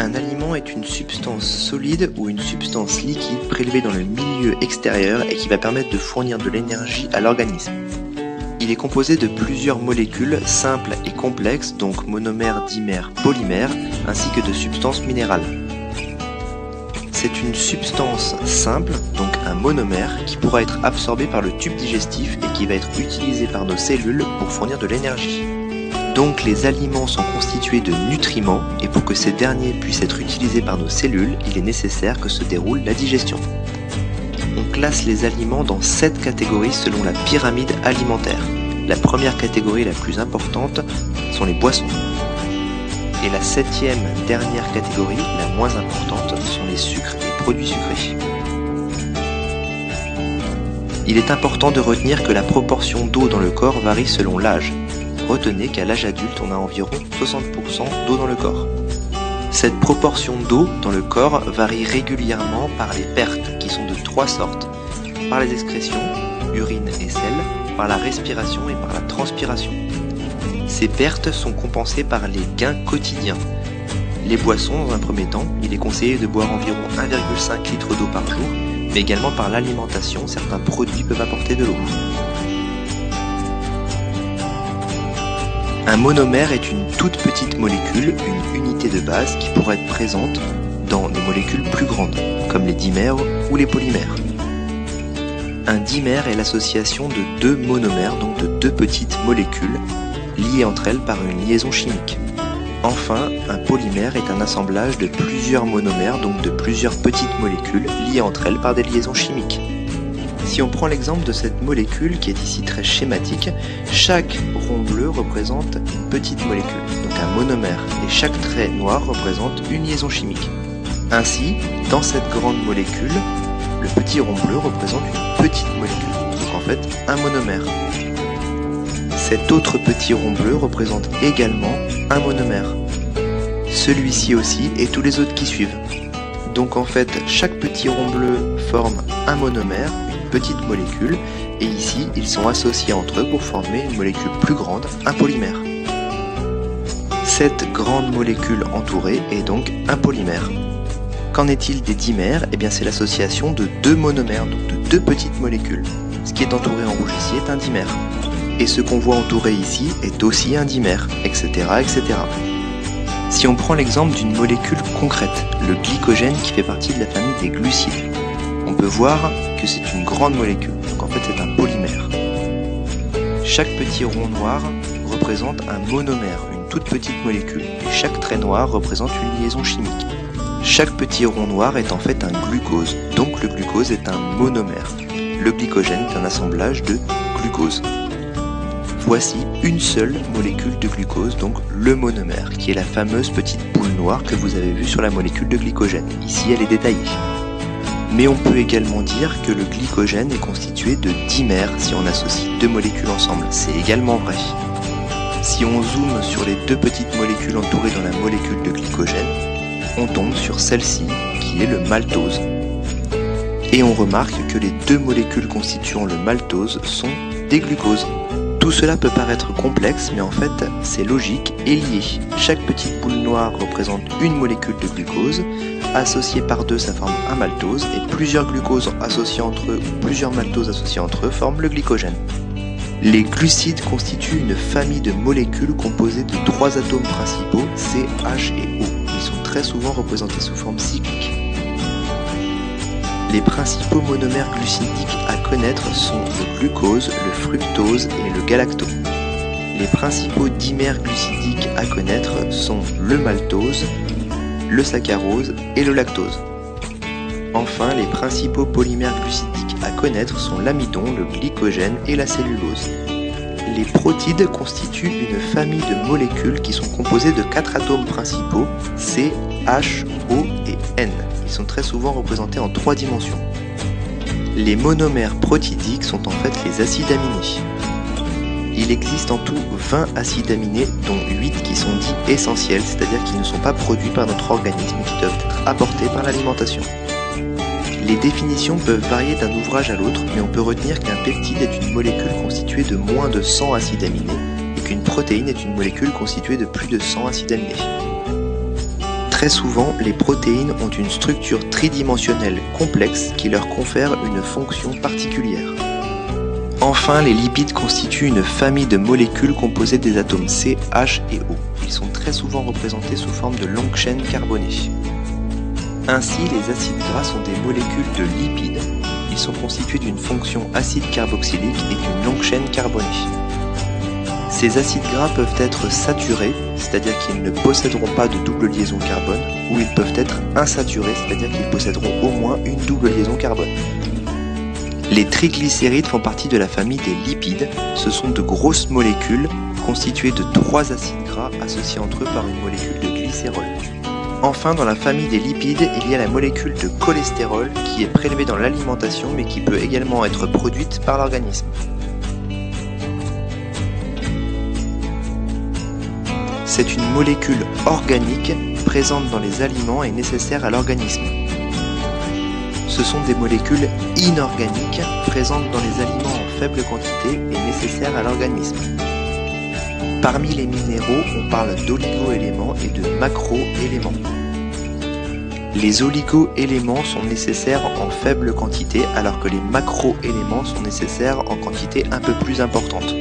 Un aliment est une substance solide ou une substance liquide prélevée dans le milieu extérieur et qui va permettre de fournir de l'énergie à l'organisme. Il est composé de plusieurs molécules simples et complexes, donc monomères, dimères, polymères, ainsi que de substances minérales. C'est une substance simple, donc un monomère, qui pourra être absorbé par le tube digestif et qui va être utilisé par nos cellules pour fournir de l'énergie. Donc les aliments sont constitués de nutriments et pour que ces derniers puissent être utilisés par nos cellules, il est nécessaire que se déroule la digestion. On classe les aliments dans 7 catégories selon la pyramide alimentaire. La première catégorie la plus importante sont les boissons. Et la 7e dernière catégorie, la moins importante, sont les sucres et produits sucrés. Il est important de retenir que la proportion d'eau dans le corps varie selon l'âge. Retenez qu'à l'âge adulte, on a environ 60% d'eau dans le corps. Cette proportion d'eau dans le corps varie régulièrement par les pertes, qui sont de 3 sortes. Par les excrétions, urine et sel, par la respiration et par la transpiration. Ces pertes sont compensées par les gains quotidiens. Les boissons, dans un premier temps, il est conseillé de boire environ 1,5 litre d'eau par jour, mais également par l'alimentation, certains produits peuvent apporter de l'eau. Un monomère est une toute petite molécule, une unité de base qui pourrait être présente dans des molécules plus grandes, comme les dimères ou les polymères. Un dimère est l'association de 2 monomères, donc de 2 petites molécules, liées entre elles par une liaison chimique. Enfin, un polymère est un assemblage de plusieurs monomères, donc de plusieurs petites molécules, liées entre elles par des liaisons chimiques. Si on prend l'exemple de cette molécule qui est ici très schématique, chaque rond bleu représente une petite molécule, donc un monomère, et chaque trait noir représente une liaison chimique. Ainsi, dans cette grande molécule, le petit rond bleu représente une petite molécule, donc en fait un monomère. Cet autre petit rond bleu représente également un monomère. Celui-ci aussi et tous les autres qui suivent. Donc en fait, chaque petit rond bleu forme un monomère, une petite molécule, et ici, ils sont associés entre eux pour former une molécule plus grande, un polymère. Cette grande molécule entourée est donc un polymère. Qu'en est-il des dimères? Eh bien c'est l'association de 2 monomères, donc de 2 petites molécules. Ce qui est entouré en rouge ici est un dimère. Et ce qu'on voit entouré ici est aussi un dimère, etc., etc. Si on prend l'exemple d'une molécule concrète, le glycogène qui fait partie de la famille des glucides, on peut voir que c'est une grande molécule, donc en fait c'est un polymère. Chaque petit rond noir représente un monomère, une toute petite molécule, et chaque trait noir représente une liaison chimique. Chaque petit rond noir est en fait un glucose, donc le glucose est un monomère. Le glycogène est un assemblage de glucose. Voici une seule molécule de glucose, donc le monomère, qui est la fameuse petite boule noire que vous avez vue sur la molécule de glycogène. Ici, elle est détaillée. Mais on peut également dire que le glycogène est constitué de dimères si on associe 2 molécules ensemble. C'est également vrai. Si on zoome sur les 2 petites molécules entourées dans la molécule de glycogène, on tombe sur celle-ci, qui est le maltose. Et on remarque que les 2 molécules constituant le maltose sont des glucoses. Tout cela peut paraître complexe, mais en fait, c'est logique et lié. Chaque petite boule noire représente une molécule de glucose, associée par 2, ça forme un maltose, et plusieurs glucoses associés entre eux, ou plusieurs maltoses associés entre eux, forment le glycogène. Les glucides constituent une famille de molécules composées de 3 atomes principaux, C, H et O. Ils sont très souvent représentés sous forme cyclique. Les principaux monomères glucidiques à connaître sont le glucose, le fructose et le galactose. Les principaux dimères glucidiques à connaître sont le maltose, le saccharose et le lactose. Enfin, les principaux polymères glucidiques à connaître sont l'amidon, le glycogène et la cellulose. Les protides constituent une famille de molécules qui sont composées de 4 atomes principaux, C, H, O et N. Ils sont très souvent représentés en 3 dimensions. Les monomères protidiques sont en fait les acides aminés. Il existe en tout 20 acides aminés, dont 8 qui sont dits essentiels, c'est-à-dire qui ne sont pas produits par notre organisme et qui doivent être apportés par l'alimentation. Les définitions peuvent varier d'un ouvrage à l'autre, mais on peut retenir qu'un peptide est une molécule constituée de moins de 100 acides aminés et qu'une protéine est une molécule constituée de plus de 100 acides aminés. Très souvent, les protéines ont une structure tridimensionnelle complexe qui leur confère une fonction particulière. Enfin, les lipides constituent une famille de molécules composées des atomes C, H et O. Ils sont très souvent représentés sous forme de longues chaînes carbonées. Ainsi, les acides gras sont des molécules de lipides. Ils sont constitués d'une fonction acide carboxylique et d'une longue chaîne carbonée. Ces acides gras peuvent être saturés, c'est-à-dire qu'ils ne posséderont pas de double liaison carbone, ou ils peuvent être insaturés, c'est-à-dire qu'ils posséderont au moins une double liaison carbone. Les triglycérides font partie de la famille des lipides. Ce sont de grosses molécules constituées de 3 acides gras associés entre eux par une molécule de glycérol. Enfin, dans la famille des lipides, il y a la molécule de cholestérol qui est prélevée dans l'alimentation mais qui peut également être produite par l'organisme. C'est une molécule organique présente dans les aliments et nécessaire à l'organisme. Ce sont des molécules inorganiques présentes dans les aliments en faible quantité et nécessaires à l'organisme. Parmi les minéraux, on parle d'oligo-éléments et de macro-éléments. Les oligo-éléments sont nécessaires en faible quantité alors que les macro-éléments sont nécessaires en quantité un peu plus importante.